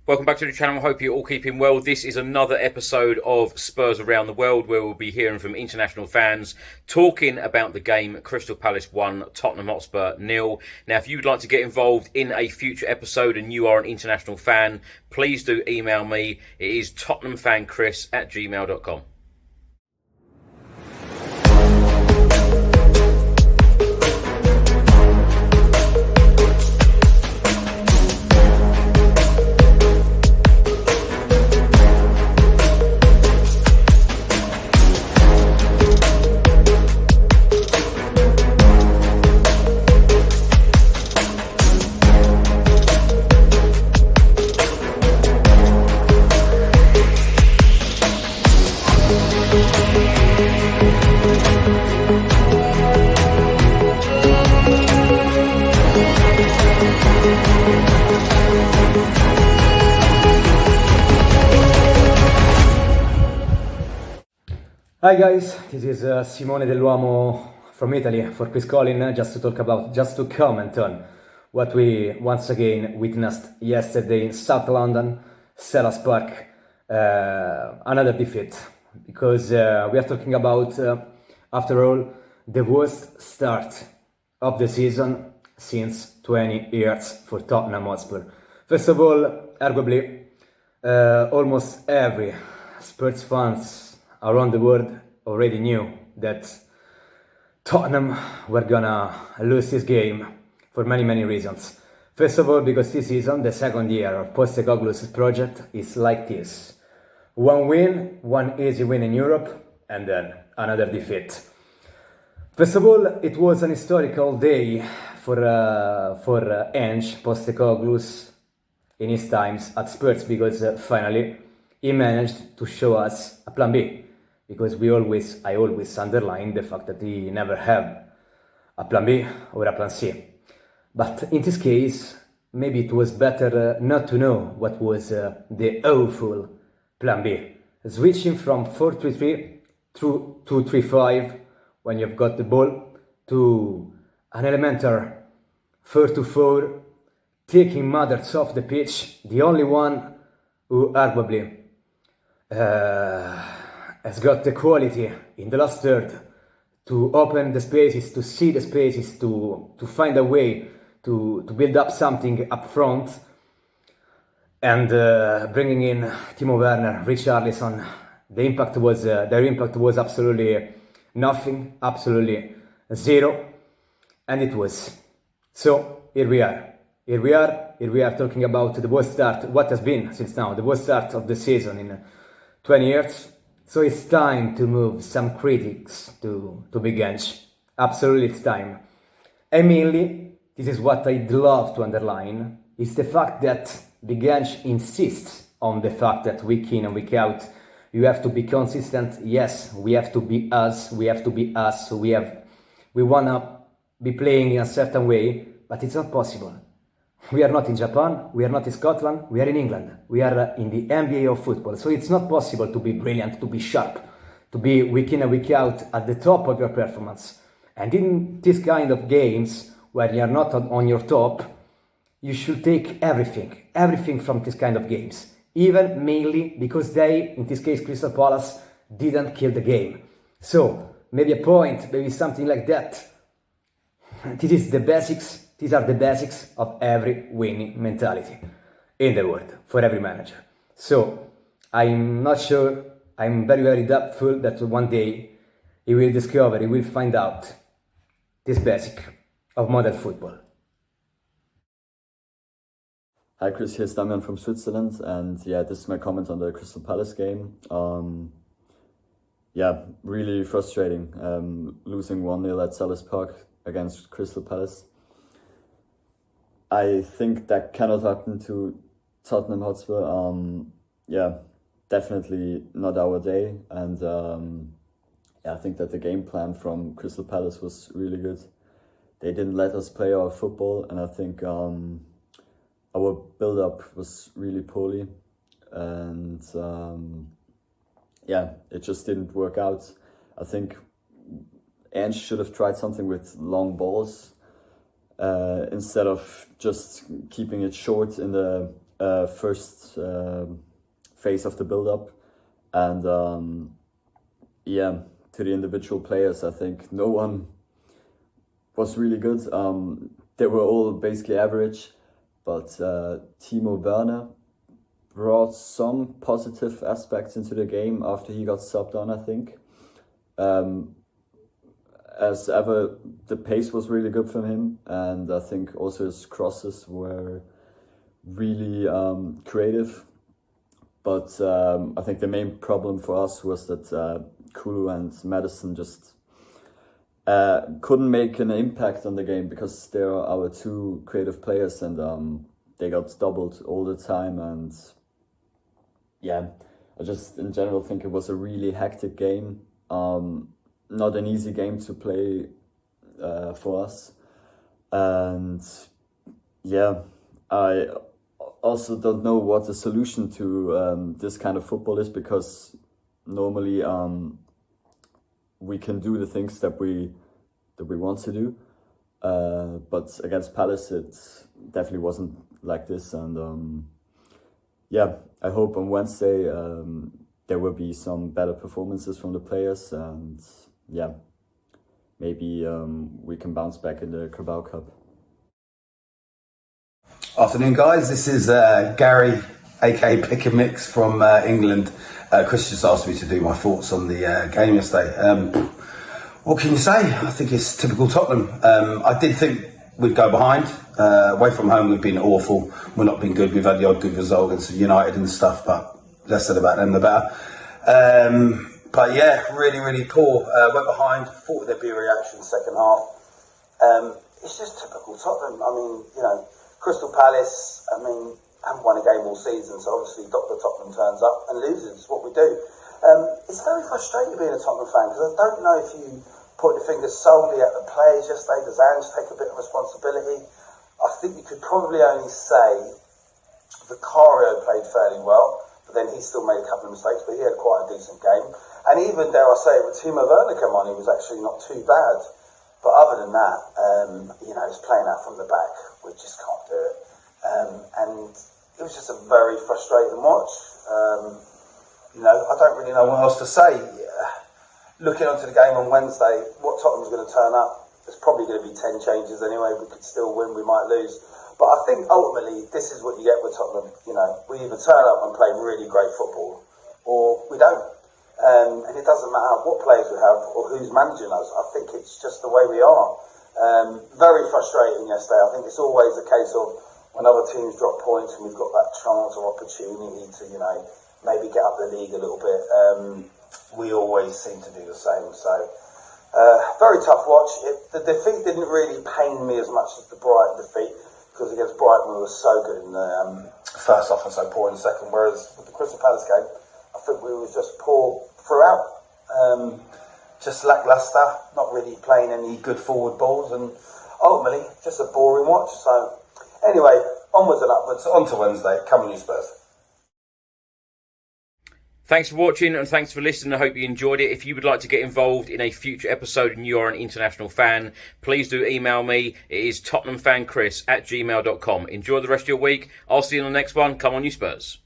Welcome back to the channel. I hope you're all keeping well. This is another episode of Spurs Around the World, where we'll be hearing from international fans talking about the game Crystal Palace 1, Tottenham Hotspur 0. Now, if you'd like to get involved in a future episode and you are an international fan, please do email me. It is tottenhamfanchris@gmail.com. Hi guys, this is Simone dell'Uomo from Italy for Chris Collin, just to comment on what we once again witnessed yesterday in South London, Selhurst Park, another defeat, because we are talking about, after all, the worst start of the season since 20 years for Tottenham Hotspur. First of all, arguably, almost every Spurs fans around the world already knew that Tottenham were gonna lose this game for many reasons. First of all, because this season, the second year of Postecoglou's project, is like this. One win, one easy win in Europe, and then another defeat. First of all, it was an historical day for Ange Postecoglou in his times at Spurs, because finally he managed to show us a plan B. Because I always underline the fact that he never had a plan B or a plan C. But in this case, maybe it was better not to know what was the awful plan B. Switching from 4-3-3 through 2-3-5 when you've got the ball, to an elementary 4-4, taking mothers off the pitch, the only one who arguably has got the quality in the last third to open the spaces, to see the spaces, to find a way to build up something up front, and bringing in Timo Werner, Richarlison. Their impact was absolutely nothing, absolutely zero, and it was. So here we are talking about the worst start, what has been since now, the worst start of the season in 20 years. So it's time to move some critics to Big Ange. Absolutely, it's time. And mainly, this is what I'd love to underline, is the fact that Big Ange insists on the fact that week in and week out, you have to be consistent. Yes, we have to be us. We wanna be playing in a certain way, but it's not possible. We are not in Japan, we are not in Scotland, we are in England. We are in the NBA of football. So it's not possible to be brilliant, to be sharp, to be week in and week out at the top of your performance. And in this kind of games, where you are not on your top, you should take everything from this kind of games. Even mainly because they, in this case Crystal Palace, didn't kill the game. So maybe a point, maybe something like that. These are the basics of every winning mentality in the world, for every manager. So I'm not sure, I'm very doubtful that one day he will find out this basic of modern football. Hi Chris, here's Damian from Switzerland, and yeah, this is my comment on the Crystal Palace game. Really frustrating, losing 1-0 at Selhurst Park against Crystal Palace. I think that cannot happen to Tottenham Hotspur. Definitely not our day. And I think that the game plan from Crystal Palace was really good. They didn't let us play our football, and I think our build-up was really poorly. And it just didn't work out. I think Ange should have tried something with long balls instead of just keeping it short in the first phase of the build-up. And yeah, to the individual players, I think no one was really good. They were all basically average, but Timo Werner brought some positive aspects into the game after he got subbed on, I think. As ever, the pace was really good from him, and I think also his crosses were really creative. But I think the main problem for us was that Kulu and Madison just couldn't make an impact on the game because they are our two creative players, and they got doubled all the time. And yeah, I just in general think it was a really hectic game. Not an easy game to play for us. And yeah, I also don't know what the solution to this kind of football is, because normally we can do the things that we want to do, but against Palace it definitely wasn't like this. And yeah, I hope on Wednesday there will be some better performances from the players, and yeah, maybe we can bounce back in the Carabao Cup. Afternoon, guys. This is Gary, aka Pick and Mix from England. Chris just asked me to do my thoughts on the game yesterday. What can you say? I think it's typical Tottenham. I did think we'd go behind. Away from home, we've been awful. We've not been good. We've had the odd good result against United and stuff, but less said about them, the better. But yeah, really, really poor. Went behind. Thought there'd be a reaction second half. It's just typical Tottenham. I mean, you know, Crystal Palace, I mean, haven't won a game all season, so obviously Dr. Tottenham turns up and loses. It's what we do. It's very frustrating being a Tottenham fan, because I don't know if you put your fingers solely at the players yesterday. Does Ange take a bit of responsibility? I think you could probably only say Vicario played fairly well, but then he still made a couple of mistakes, but he had quite a decent game. And even, dare I say, with Timo Werner came on, he was actually not too bad. But other than that, you know, it's playing out from the back. We just can't do it. And it was just a very frustrating watch. You know, I don't really know what else to say. Looking onto the game on Wednesday, what Tottenham's going to turn up, there's probably going to be 10 changes anyway. We could still win, we might lose. But I think ultimately, this is what you get with Tottenham. You know, we either turn up and play really great football, or we don't. And it doesn't matter what players we have or who's managing us. I think it's just the way we are. Very frustrating yesterday. I think it's always a case of when other teams drop points and we've got that chance or opportunity to, you know, maybe get up the league a little bit. We always seem to do the same. So very tough watch. The defeat didn't really pain me as much as the Brighton defeat, because against Brighton we were so good in the first half and so poor in the second. Whereas with the Crystal Palace game, I think we were just poor throughout. Just lacklustre, not really playing any good forward balls, and ultimately just a boring watch. So anyway, onwards and upwards, on to Wednesday. Come on, you Spurs. Thanks for watching and thanks for listening. I hope you enjoyed it. If you would like to get involved in a future episode and you are an international fan, please do email me. It is tottenhamfanchris@gmail.com. Enjoy the rest of your week. I'll see you in the next one. Come on, you Spurs.